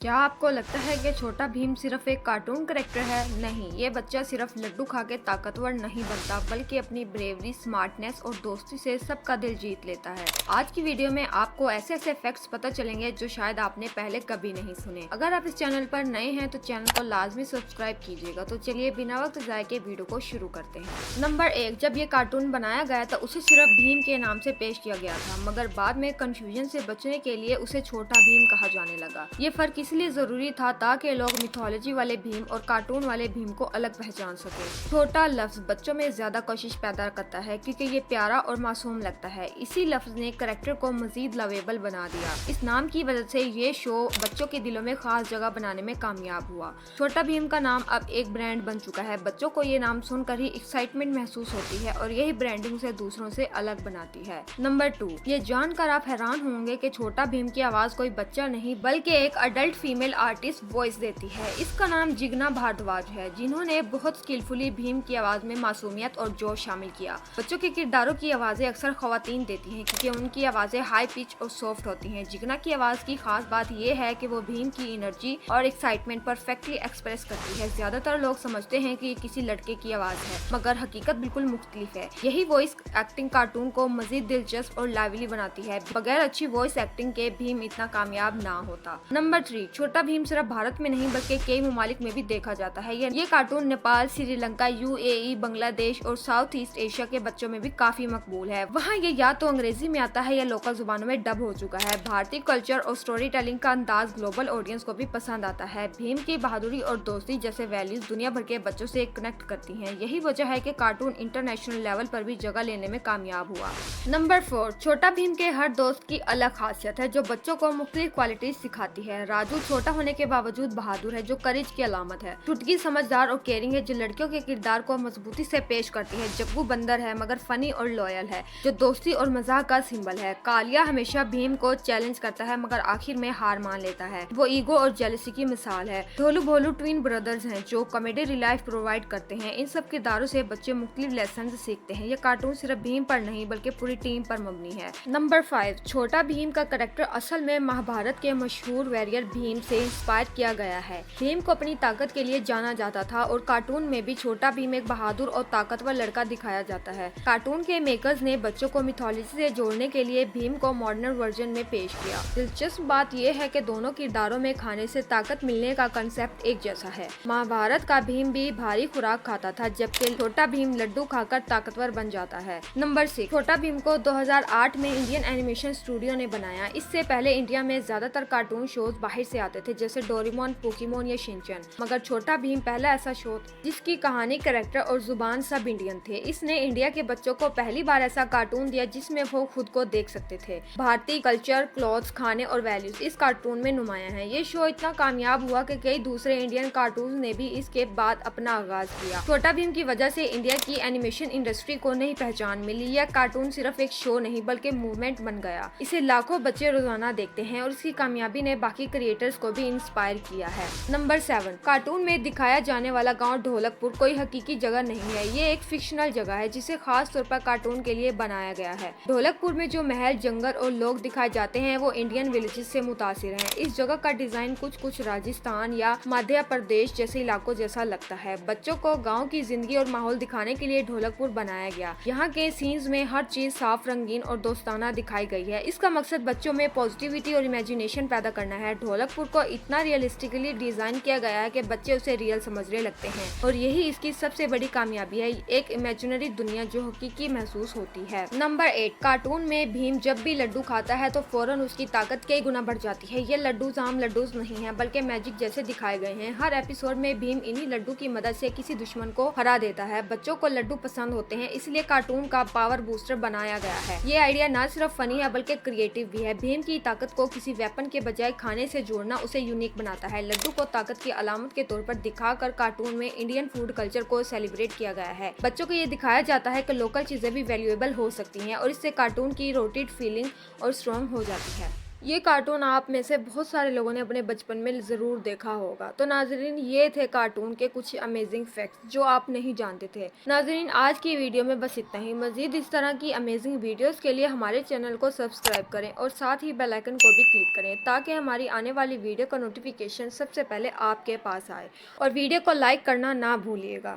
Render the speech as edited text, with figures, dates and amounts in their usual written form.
क्या आपको लगता है कि छोटा भीम सिर्फ एक कार्टून करेक्टर है? नहीं, ये बच्चा सिर्फ लड्डू खा के ताकतवर नहीं बनता, बल्कि अपनी ब्रेवरी, स्मार्टनेस और दोस्ती से सबका दिल जीत लेता है। आज की वीडियो में आपको ऐसे ऐसे फैक्ट्स पता चलेंगे जो शायद आपने पहले कभी नहीं सुने। अगर आप इस चैनल पर नए हैं तो चैनल को लाजमी सब्सक्राइब कीजिएगा। तो चलिए बिना वक्त जाए के वीडियो को शुरू करते हैं। नंबर 1, जब ये कार्टून बनाया गया तो उसे सिर्फ भीम के नाम से पेश किया गया था, मगर बाद में कंफ्यूजन से बचने के लिए उसे छोटा भीम कहा जाने लगा। ये फर्क इसलिए जरूरी था ताकि लोग मिथोलॉजी वाले भीम और कार्टून वाले भीम को अलग पहचान सके। छोटा लफ्ज बच्चों में ज्यादा कोशिश पैदा करता है क्योंकि ये प्यारा और मासूम लगता है। इसी लफ्ज ने कैरेक्टर को मजीद लवेबल बना दिया। इस नाम की वजह से ये शो बच्चों के दिलों में खास जगह बनाने में कामयाब हुआ। छोटा भीम का नाम अब एक ब्रांड बन चुका है। बच्चों को ये नाम सुनकर ही एक्साइटमेंट महसूस होती है और यही ब्रांडिंग से दूसरों से अलग बनाती है। नंबर 2, ये जानकर आप हैरान होंगे कि छोटा भीम की आवाज कोई बच्चा नहीं बल्कि एक अडल्ट फीमेल आर्टिस्ट वॉइस देती है। इसका नाम जिग्ना भारद्वाज है, जिन्होंने बहुत स्किलफुली भीम की आवाज में मासूमियत और जोश शामिल किया। बच्चों के किरदारों की आवाजें अक्सर खवातीन देती हैं क्योंकि उनकी आवाजें हाई पिच और सॉफ्ट होती हैं। जिग्ना की आवाज की खास बात यह है कि वो भीम की एनर्जी और एक्साइटमेंट परफेक्टली एक्सप्रेस करती है। ज्यादातर लोग समझते हैं कि ये किसी लड़के की आवाज है, मगर हकीकत बिल्कुल मुख्तलिफ है। यही वॉइस एक्टिंग कार्टून को मजीद दिलचस्प और लाइवली बनाती है। बगैर अच्छी वॉइस एक्टिंग के भीम इतना कामयाब ना होता। नंबर 3, छोटा भीम सिर्फ भारत में नहीं बल्कि कई ममालिक में भी देखा जाता है। ये कार्टून नेपाल, श्रीलंका, यूएई, बांग्लादेश और साउथ ईस्ट एशिया के बच्चों में भी काफी मकबूल है। वहाँ ये या तो अंग्रेजी में आता है या लोकल जुबानों में डब हो चुका है। भारतीय कल्चर और स्टोरी टेलिंग का अंदाज ग्लोबल ऑडियंस को भी पसंद आता है। भीम की बहादुरी और दोस्ती जैसे वैल्यूज दुनिया भर के बच्चों से कनेक्ट करती हैं। यही वजह है कि कार्टून इंटरनेशनल लेवल पर भी जगह लेने में कामयाब हुआ। नंबर 4, छोटा भीम के हर दोस्त की अलग खासियत है जो बच्चों को मुख्तलिफ क्वालिटीज सिखाती है। राजू छोटा होने के बावजूद बहादुर है, जो करेज की अलामत है। चुटकी समझदार और केयरिंग है, जो लड़कियों के किरदार को मजबूती से पेश करती है। जग्गू बंदर है मगर फनी और लॉयल है, जो दोस्ती और मजाक का सिंबल है। कालिया हमेशा भीम को चैलेंज करता है मगर आखिर में हार मान लेता है। वो ईगो और जेलसी की मिसाल है। ढोलू भोलू ट्विन ब्रदर्स हैं जो कॉमेडी रिलाइफ प्रोवाइड करते हैं। इन सब किरदारों से बच्चे मुख्तलिफ लेसन सीखते हैं। ये कार्टून सिर्फ भीम पर नहीं बल्कि पूरी टीम पर मबनी है। नंबर 5, छोटा भीम का कैरेक्टर असल में महाभारत के मशहूर वॉरियर भीम से इंस्पायर किया गया है। भीम को अपनी ताकत के लिए जाना जाता था और कार्टून में भी छोटा भीम एक बहादुर और ताकतवर लड़का दिखाया जाता है। कार्टून के मेकर्स ने बच्चों को मिथोलॉजी से जोड़ने के लिए भीम को मॉडर्न वर्जन में पेश किया। दिलचस्प बात यह है कि दोनों किरदारों में खाने से ताकत मिलने का कंसेप्ट एक जैसा है। महाभारत का भीम भी भारी खुराक खाता था जबकि छोटा भीम लड्डू खाकर ताकतवर बन जाता है। नंबर 6, छोटा भीम को 2008 में इंडियन एनिमेशन स्टूडियो ने बनाया। इससे पहले इंडिया में ज्यादातर कार्टून शोज बाहर से आते थे जैसे डोरेमोन, पोकेमोन या शिनचैन, मगर छोटा भीम पहला ऐसा शो जिसकी कहानी, कैरेक्टर और जुबान सब इंडियन थे। इसने इंडिया के बच्चों को पहली बार ऐसा कार्टून दिया जिसमें वो खुद को देख सकते थे। भारतीय कल्चर, क्लॉथ्स, खाने और वैल्यूज इस कार्टून में नुमाया है। ये शो इतना कामयाब हुआ कि कई दूसरे इंडियन कार्टून ने भी इसके बाद अपना आगाज किया। छोटा भीम की वजह से इंडिया की एनिमेशन इंडस्ट्री को नई पहचान मिली। यह कार्टून सिर्फ एक शो नहीं बल्कि मूवमेंट बन गया। इसे लाखों बच्चे रोजाना देखते हैं और इसकी कामयाबी ने बाकी क्रिएटर्स को भी इंस्पायर किया है। नंबर 7, कार्टून में दिखाया जाने वाला गांव ढोलकपुर कोई हकीकी जगह नहीं है। ये एक फिक्शनल जगह है जिसे खास तौर पर कार्टून के लिए बनाया गया है। ढोलकपुर में जो महल, जंगल और लोग दिखाए जाते हैं वो इंडियन विलेजेस से मुतासिर हैं। इस जगह का डिजाइन कुछ राजस्थान या मध्य प्रदेश जैसे इलाकों जैसा लगता है। बच्चों को गाँव की जिंदगी और माहौल दिखाने के लिए ढोलकपुर बनाया गया। यहाँ के सीन्स में हर चीज साफ, रंगीन और दोस्ताना दिखाई गई है। इसका मकसद बच्चों में पॉजिटिविटी और इमेजिनेशन पैदा करना है। ढोलकपुर को इतना रियलिस्टिकली डिजाइन किया गया है कि बच्चे उसे रियल समझने लगते हैं और यही इसकी सबसे बड़ी कामयाबी है, एक इमेजिनरी दुनिया जो हकीकी महसूस होती है। नंबर 8, कार्टून में भीम जब भी लड्डू खाता है तो फौरन उसकी ताकत कई गुना बढ़ जाती है। ये लड्डू आम लड्डू नहीं है बल्कि मैजिक जैसे दिखाए गए हैं। हर एपिसोड में भीम इन्हीं लड्डू की मदद से किसी दुश्मन को हरा देता है। बच्चों को लड्डू पसंद होते हैं इसलिए कार्टून का पावर बूस्टर बनाया गया है। ये आइडिया न सिर्फ फनी है बल्कि क्रिएटिव भी है। भीम की ताकत को किसी वेपन के बजाय खाने से जोड़ना उसे यूनिक बनाता है। लड्डू को ताकत की अलामत के तौर पर दिखाकर कार्टून में इंडियन फूड कल्चर को सेलिब्रेट किया गया है। बच्चों को ये दिखाया जाता है कि लोकल चीजें भी वैल्यूएबल हो सकती हैं और इससे कार्टून की रूटेड फीलिंग और स्ट्रॉन्ग हो जाती है। ये कार्टून आप में से बहुत सारे लोगों ने अपने बचपन में ज़रूर देखा होगा। तो नाज़रीन, ये थे कार्टून के कुछ अमेजिंग फैक्ट्स जो आप नहीं जानते थे। नाज़रीन, आज की वीडियो में बस इतना ही। मज़ीद इस तरह की अमेजिंग वीडियोस के लिए हमारे चैनल को सब्सक्राइब करें और साथ ही बेल आइकन को भी क्लिक करें ताकि हमारी आने वाली वीडियो का नोटिफिकेशन सबसे पहले आपके पास आए। और वीडियो को लाइक करना ना भूलिएगा।